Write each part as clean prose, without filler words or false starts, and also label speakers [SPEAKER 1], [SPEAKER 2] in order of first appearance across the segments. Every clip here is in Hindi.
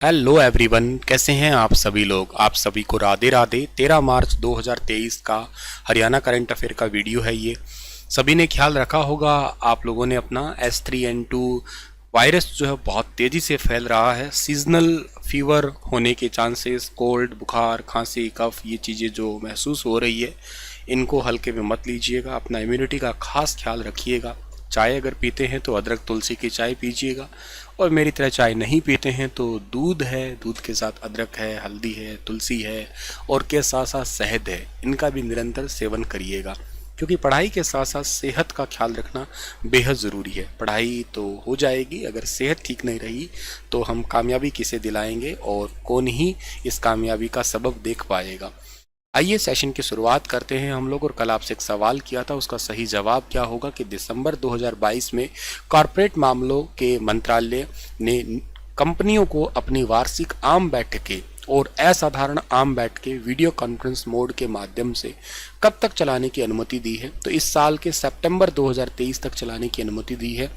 [SPEAKER 1] हेलो एवरीवन, कैसे हैं आप सभी लोग। आप सभी को राधे राधे। 13 मार्च 2023 का हरियाणा करंट अफेयर का वीडियो है ये। सभी ने ख्याल रखा होगा, आप लोगों ने अपना H3N2 वायरस जो है बहुत तेज़ी से फैल रहा है। सीजनल फीवर होने के चांसेस, कोल्ड, बुखार, खांसी, कफ, ये चीज़ें जो महसूस हो रही है, इनको हल्के में मत लीजिएगा। अपना इम्यूनिटी का खास ख्याल रखिएगा। चाय अगर पीते हैं तो अदरक तुलसी की चाय पीजिएगा, और मेरी तरह चाय नहीं पीते हैं तो दूध है, दूध के साथ अदरक है, हल्दी है, तुलसी है, और के साथ साथ शहद है, इनका भी निरंतर सेवन करिएगा। क्योंकि पढ़ाई के साथ साथ सेहत का ख्याल रखना बेहद ज़रूरी है। पढ़ाई तो हो जाएगी, अगर सेहत ठीक नहीं रही तो हम कामयाबी किसे दिलाएंगे, और कौन ही इस कामयाबी का सबब देख पाएगा। आइए सेशन की शुरुआत करते हैं हम लोग। और कल आपसे एक सवाल किया था, उसका सही जवाब क्या होगा कि दिसंबर 2022 में कॉरपोरेट मामलों के मंत्रालय ने कंपनियों को अपनी वार्षिक आम बैठकें और असाधारण आम बैठकें वीडियो कॉन्फ्रेंस मोड के माध्यम से कब तक चलाने की अनुमति दी है। तो इस साल के सितंबर 2023 तक चलाने की अनुमति दी है,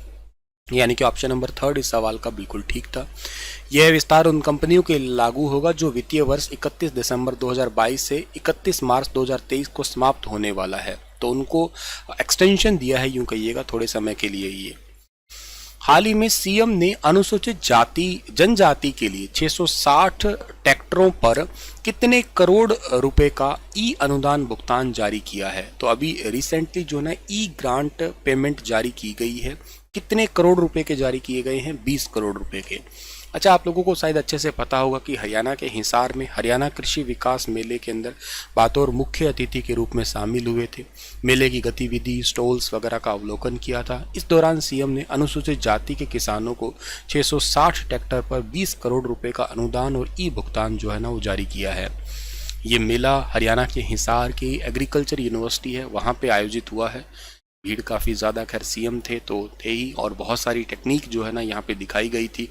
[SPEAKER 1] यानी कि ऑप्शन नंबर 3 इस सवाल का बिल्कुल ठीक था। यह विस्तार उन कंपनियों के लागू होगा जो वित्तीय वर्ष 31 दिसंबर 2022 से 31 मार्च 2023 को समाप्त होने वाला है। तो उनको एक्सटेंशन दिया है, यूं कहिएगा, थोड़े समय के लिए ये। हाल ही में सीएम ने अनुसूचित जाति जनजाति के लिए 660 ट्रैक्टरों पर कितने करोड़ रुपए का ई अनुदान भुगतान जारी किया है। तो अभी रिसेंटली जो है ई ग्रांट पेमेंट जारी की गई है। कितने करोड़ रुपए के जारी किए गए हैं? 20 करोड़ रुपए के। अच्छा, आप लोगों को शायद अच्छे से पता होगा कि हरियाणा के हिसार में हरियाणा कृषि विकास मेले के अंदर बतौर मुख्य अतिथि के रूप में शामिल हुए थे। मेले की गतिविधि, स्टॉल्स वगैरह का अवलोकन किया था। इस दौरान सीएम ने अनुसूचित जाति के किसानों को 660 ट्रैक्टर पर 20 करोड़ रुपए का अनुदान और ई भुगतान जो है ना वो जारी किया है। ये मेला हरियाणा के हिसार की एग्रीकल्चर यूनिवर्सिटी है, वहाँ पे आयोजित हुआ है। भीड़ काफ़ी ज़्यादा, खैर सीएम थे तो थे ही, और बहुत सारी टेक्निक जो है ना यहाँ पे दिखाई गई थी।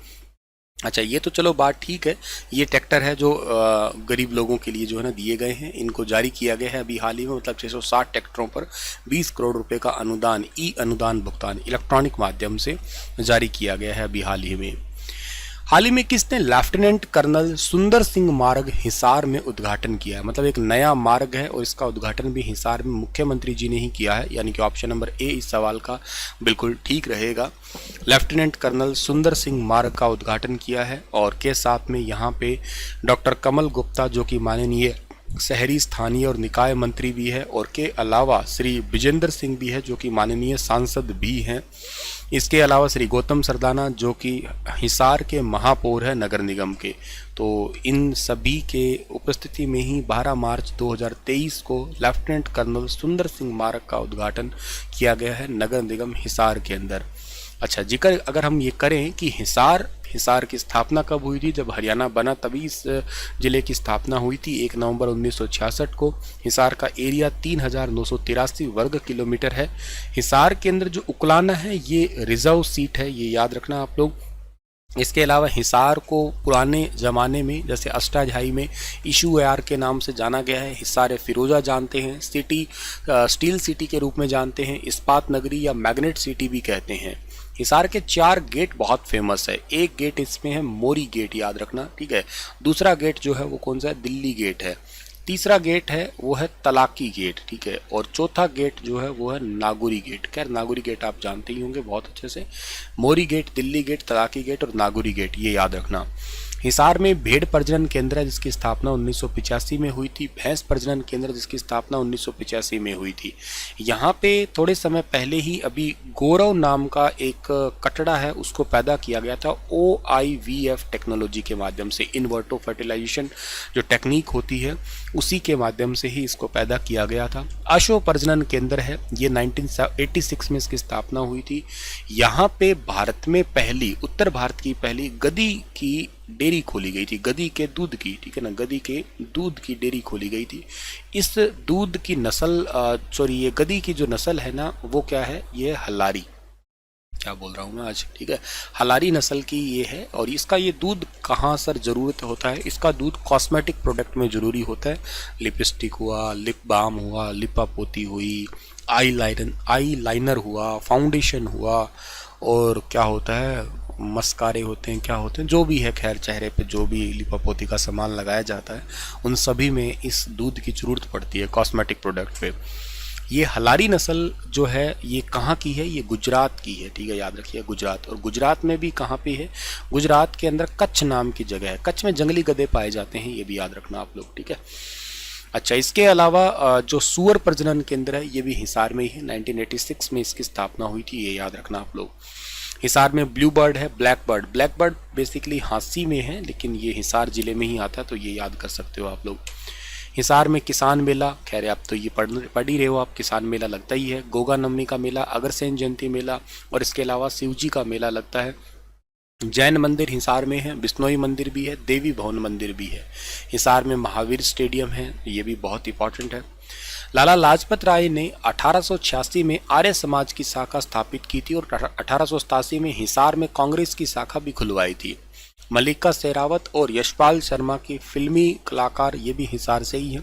[SPEAKER 1] अच्छा, ये तो चलो बात ठीक है। ये ट्रैक्टर है जो गरीब लोगों के लिए जो है ना दिए गए हैं, इनको जारी किया गया है अभी हाल ही में। मतलब 660 ट्रैक्टरों पर 20 करोड़ रुपए का अनुदान, ई अनुदान भुगतान इलेक्ट्रॉनिक माध्यम से जारी किया गया है अभी हाल ही में। हाल ही में किसने लेफ्टिनेंट कर्नल सुंदर सिंह मार्ग हिसार में उद्घाटन किया है? मतलब एक नया मार्ग है और इसका उद्घाटन भी हिसार में मुख्यमंत्री जी ने ही किया है, यानी कि ऑप्शन नंबर ए इस सवाल का बिल्कुल ठीक रहेगा। लेफ्टिनेंट कर्नल सुंदर सिंह मार्ग का उद्घाटन किया है, और के साथ में यहाँ पे डॉक्टर कमल गुप्ता जो कि माननीय शहरी स्थानीय और निकाय मंत्री भी है, और के अलावा श्री विजेंद्र सिंह भी है जो कि माननीय सांसद भी हैं। इसके अलावा श्री गौतम सरदाना जो कि हिसार के महापौर है नगर निगम के। तो इन सभी के उपस्थिति में ही 12 मार्च 2023 को लेफ्टिनेंट कर्नल सुंदर सिंह मार्ग का उद्घाटन किया गया है नगर निगम हिसार के अंदर। अच्छा, जिक्र अगर हम ये करें कि हिसार की स्थापना कब हुई थी, जब हरियाणा बना तभी इस ज़िले की स्थापना हुई थी 1 नवंबर 1966 को। हिसार का एरिया 3983 वर्ग किलोमीटर है। हिसार के अंदर जो उकलाना है ये रिजर्व सीट है, ये याद रखना आप लोग। इसके अलावा हिसार को पुराने ज़माने में जैसे अष्टाध्यायी में इशू यार के नाम से जाना गया है। हिसार फिरोजा जानते हैं, सिटी स्टील सिटी के रूप में जानते हैं, इस्पात नगरी या मैग्नेट सिटी भी कहते हैं। हिसार के 4 गेट बहुत फेमस है। एक गेट इसमें है मोरी गेट, याद रखना, ठीक है। दूसरा गेट जो है वो कौन सा है? दिल्ली गेट है। तीसरा गेट है वो है तलाकी गेट, ठीक है। और चौथा गेट जो है वो है नागुरी गेट। खैर नागुरी गेट आप जानते ही होंगे बहुत अच्छे से। Mori gate, Delhi gate, Talaki gate और नागुरी गेट, ये याद रखना। हिसार में भेड़ प्रजनन केंद्र है जिसकी स्थापना 1985 में हुई थी। भैंस प्रजनन केंद्र जिसकी स्थापना 1985 में हुई थी। यहाँ पे थोड़े समय पहले ही अभी गौरव नाम का एक कटड़ा है, उसको पैदा किया गया था OIVF टेक्नोलॉजी के माध्यम से। इनवर्टो फर्टिलाइजेशन जो टेक्निक होती है उसी के माध्यम से ही इसको पैदा किया गया था। अशो प्रजनन केंद्र है, ये 1986 में इसकी स्थापना हुई थी। यहाँ पे भारत में पहली, उत्तर भारत की पहली गधी की डेयरी खोली गई थी, गधी के दूध की, ठीक है ना, गधी के दूध की डेयरी खोली गई थी। इस दूध की नस्ल ये गधी की जो नस्ल है ना वो क्या है? ये हलारी, क्या बोल रहा हूँ मैं आज, ठीक है, हलारी नस्ल की ये है। और इसका ये दूध कहाँ सर ज़रूरत होता है? इसका दूध कॉस्मेटिक प्रोडक्ट में ज़रूरी होता है। लिपस्टिक हुआ, लिप बाम हुआ, लिपा पोती हुई, आई लाइनर हुआ, फाउंडेशन हुआ, और क्या होता है मस्कारे होते हैं, क्या होते हैं, जो भी है, खैर चेहरे पे जो भी लिपापोती का सामान लगाया जाता है उन सभी में इस दूध की ज़रूरत पड़ती है कॉस्मेटिक प्रोडक्ट पे। ये हलारी नस्ल जो है ये कहाँ की है, ये गुजरात की है, ठीक है, याद रखिए गुजरात। और गुजरात में भी कहाँ पे है, गुजरात के अंदर कच्छ नाम की जगह है। कच्छ में जंगली गधे पाए जाते हैं, ये भी याद रखना आप लोग, ठीक है। अच्छा, इसके अलावा जो सुअर प्रजनन केंद्र है ये भी हिसार में ही है। 1986 में इसकी स्थापना हुई थी, ये याद रखना आप लोग। हिसार में ब्लू बर्ड है, black bird. Black bird basically हाँसी में है, लेकिन ये हिसार जिले में ही आता है, तो ये याद कर सकते हो आप लोग। हिसार में किसान मेला, खैर आप तो ये पढ़ ही रहे हो आप, किसान मेला लगता ही है। गोगा नवमी का मेला, अग्रसेन जयंती मेला, और इसके अलावा शिवजी का मेला लगता है। जैन मंदिर हिसार में है, बिश्नोई मंदिर भी है, देवी भवन मंदिर भी है। हिसार में महावीर स्टेडियम है, ये भी बहुत इंपॉर्टेंट है। लाला लाजपत राय ने 1886 में आर्य समाज की शाखा स्थापित की थी और 1887 में हिसार में कांग्रेस की शाखा भी खुलवाई थी। मल्लिका शेरावत और यशपाल शर्मा की फिल्मी कलाकार, ये भी हिसार से ही है।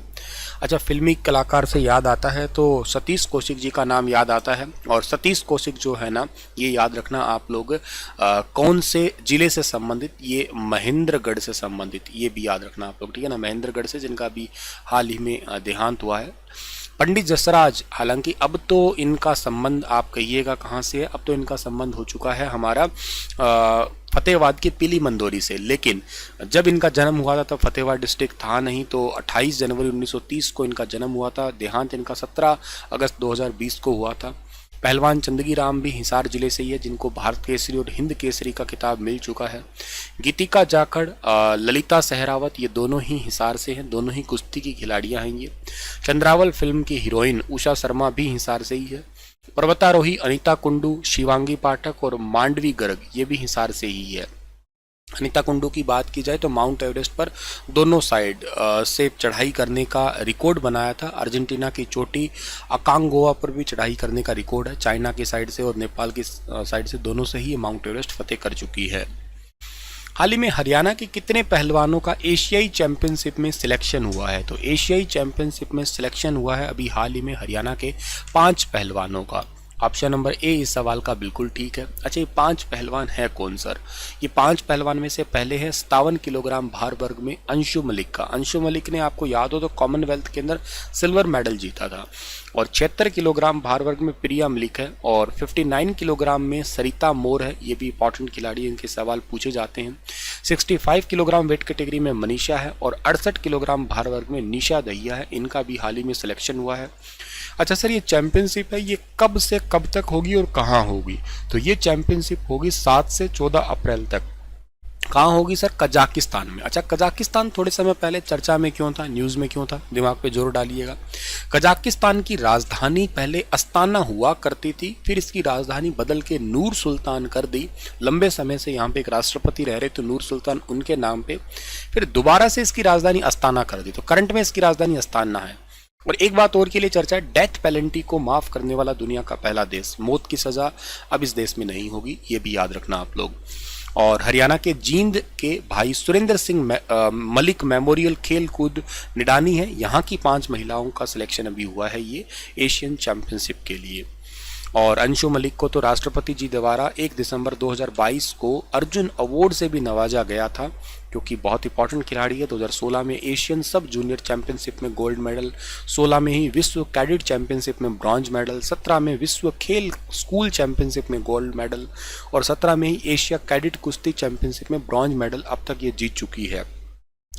[SPEAKER 1] अच्छा, फिल्मी कलाकार से याद आता है तो सतीश कौशिक जी का नाम याद आता है। और सतीश कौशिक जो है ना, ये याद रखना आप लोग कौन से जिले से संबंधित, ये महेंद्रगढ़ से संबंधित, ये भी याद रखना आप लोग, ठीक है ना, महेंद्रगढ़ से, जिनका भी हाल ही में देहांत हुआ है। पंडित जसराज, हालांकि अब तो इनका संबंध आप कहिएगा कहाँ से है, अब तो इनका संबंध हो चुका है हमारा फतेहाबाद के पीली मंदोरी से। लेकिन जब इनका जन्म हुआ था तब फतेहाबाद डिस्ट्रिक्ट था नहीं, तो 28 जनवरी 1930 को इनका जन्म हुआ था। देहांत इनका 17 अगस्त 2020 को हुआ था। पहलवान चंदगी राम भी हिसार जिले से ही है, जिनको भारत केसरी और हिंद केसरी का खिताब मिल चुका है। गीतिका जाखड़, ललिता सहरावत, ये दोनों ही हिसार से हैं, दोनों ही कुश्ती की खिलाड़ियां हैं ये। चंद्रावल फिल्म की हीरोइन उषा शर्मा भी हिसार से ही है। पर्वतारोही अनीता कुंडू, शिवांगी पाठक और मांडवी गर्ग, ये भी हिसार से ही है। अनीता कुंडू की बात की जाए तो माउंट एवरेस्ट पर दोनों साइड से चढ़ाई करने का रिकॉर्ड बनाया था। अर्जेंटीना की चोटी अकांगोआ पर भी चढ़ाई करने का रिकॉर्ड है, चाइना की साइड से और नेपाल की साइड से, दोनों से ही माउंट एवरेस्ट फतेह कर चुकी है। हाल ही में हरियाणा के कितने पहलवानों का एशियाई चैंपियनशिप में सिलेक्शन हुआ है, तो एशियाई चैंपियनशिप में सिलेक्शन हुआ है अभी हाल ही में हरियाणा के 5 पहलवानों का। ऑप्शन नंबर ए इस सवाल का बिल्कुल ठीक है। अच्छा, ये 5 पहलवान है कौन सर? ये 5 पहलवान में से पहले है 57 किलोग्राम भार वर्ग में अंशु मलिक का। अंशु मलिक ने आपको याद हो तो कॉमनवेल्थ के अंदर सिल्वर मेडल जीता था। और 76 किलोग्राम भार वर्ग में प्रिया मलिक है। और 59 किलोग्राम में सरिता मोर है, ये भी इंपॉर्टेंट खिलाड़ी, इनके सवाल पूछे जाते हैं। 65 किलोग्राम वेट कैटेगरी में मनीषा है और 68 किलोग्राम भार वर्ग में निशा दहिया है, इनका भी हाल ही में सिलेक्शन हुआ है। अच्छा सर, ये चैंपियनशिप है, ये कब से कब तक होगी और कहाँ होगी? तो ये चैंपियनशिप होगी 7 से 14 अप्रैल तक। कहाँ होगी सर? कजाकिस्तान में। अच्छा, कजाकिस्तान थोड़े समय पहले चर्चा में क्यों था, न्यूज़ में क्यों था, दिमाग पे जोर डालिएगा। कजाकिस्तान की राजधानी पहले अस्ताना हुआ करती थी, फिर इसकी राजधानी बदल के नूर सुल्तान कर दी। लंबे समय से यहाँ पे एक राष्ट्रपति रह रहे थे नूर सुल्तान, उनके नाम पे, फिर दोबारा से इसकी राजधानी अस्ताना कर दी। तो करंट में इसकी राजधानी अस्ताना है। और एक बात और के लिए चर्चा है, डेथ पेनल्टी को माफ करने वाला दुनिया का पहला देश। मौत की सजा अब इस देश में नहीं होगी, ये भी याद रखना आप लोग। और हरियाणा के जींद के भाई सुरेंद्र सिंह मलिक मेमोरियल खेल कूद निडानी है, यहाँ की 5 महिलाओं का सिलेक्शन अभी हुआ है ये एशियन चैंपियनशिप के लिए। और अंशु मलिक को तो राष्ट्रपति जी द्वारा 1 दिसंबर 2022 को अर्जुन अवार्ड से भी नवाजा गया था, क्योंकि बहुत इंपॉर्टेंट खिलाड़ी है। 2016 में एशियन सब जूनियर चैंपियनशिप में गोल्ड मेडल, 16 में ही विश्व कैडेट चैंपियनशिप में ब्रॉन्ज मेडल, 17 में विश्व खेल स्कूल चैंपियनशिप में गोल्ड मेडल और 17 में ही एशिया कैडेट कुश्ती चैंपियनशिप में ब्रॉन्ज मेडल अब तक ये जीत चुकी है।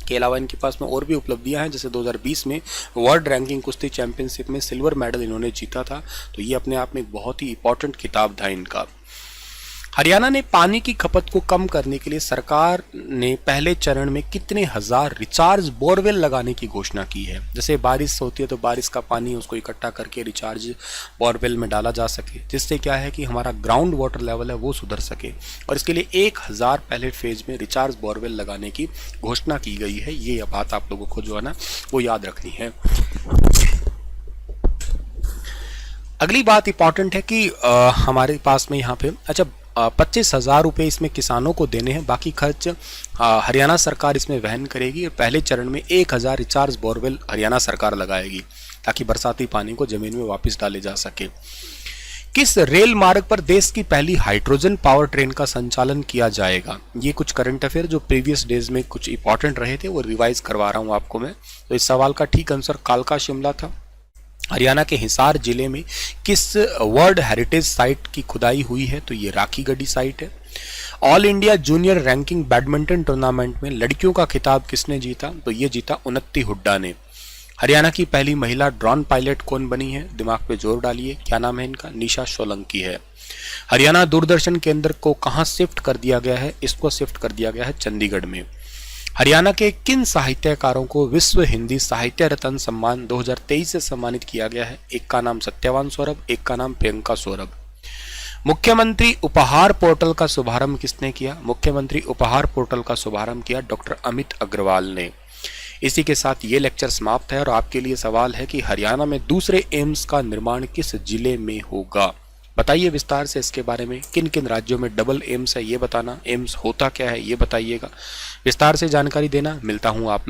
[SPEAKER 1] के अलावा इनके पास में और भी उपलब्धियां हैं, जैसे 2020 में वर्ल्ड रैंकिंग कुश्ती चैंपियनशिप में सिल्वर मेडल इन्होंने जीता था, तो ये अपने आप में एक बहुत ही इंपॉर्टेंट खिताब था इनका। हरियाणा ने पानी की खपत को कम करने के लिए सरकार ने पहले चरण में कितने हजार रिचार्ज बोरवेल लगाने की घोषणा की है। जैसे बारिश होती है तो बारिश का पानी उसको इकट्ठा करके रिचार्ज बोरवेल में डाला जा सके, जिससे क्या है कि हमारा ग्राउंड वाटर लेवल है वो सुधर सके। और इसके लिए 1000 पहले फेज में रिचार्ज बोरवेल लगाने की घोषणा की गई है। ये बात आप लोगों को जो है ना वो याद रखनी है। अगली बात इंपॉर्टेंट है कि हमारे पास में यहाँ पे 25,000 रुपये इसमें किसानों को देने हैं, बाकी खर्च हरियाणा सरकार इसमें वहन करेगी। और पहले चरण में 1000 रिचार्ज बोरवेल हरियाणा सरकार लगाएगी, ताकि बरसाती पानी को जमीन में वापस डाले जा सके। किस रेल मार्ग पर देश की पहली हाइड्रोजन पावर ट्रेन का संचालन किया जाएगा? ये कुछ करंट अफेयर जो प्रीवियस डेज में कुछ इंपॉर्टेंट रहे थे वो रिवाइज करवा रहा हूं आपको मैं। तो इस सवाल का ठीक आंसर कालका शिमला था। हरियाणा के हिसार जिले में किस वर्ल्ड हेरिटेज साइट की खुदाई हुई है? तो ये राखी गढ़ी साइट है। All India junior ranking badminton tournament में लड़कियों का खिताब किसने जीता? तो ये जीता उन्नति हुड्डा ने। हरियाणा की पहली महिला ड्रोन पायलट कौन बनी है? दिमाग पे जोर डालिए, क्या नाम है इनका? निशा सोलंकी है। हरियाणा दूरदर्शन केंद्र को कहां शिफ्ट कर दिया गया है? इसको शिफ्ट कर दिया गया है चंडीगढ़ में। हरियाणा के किन साहित्यकारों को विश्व हिंदी साहित्य रत्न सम्मान 2023 से सम्मानित किया गया है? एक का नाम सत्यवान सौरभ, एक का नाम प्रियंका सौरभ। मुख्यमंत्री उपहार पोर्टल का शुभारंभ किसने किया? मुख्यमंत्री उपहार पोर्टल का शुभारंभ किया डॉक्टर अमित अग्रवाल ने। इसी के साथ ये लेक्चर समाप्त है और आपके लिए सवाल है कि हरियाणा में दूसरे एम्स का निर्माण किस जिले में होगा? बताइए विस्तार से इसके बारे में, किन किन राज्यों में डबल एम्स है ये बताना, एम्स होता क्या है ये बताइएगा, विस्तार से जानकारी देना। मिलता हूं आप लोग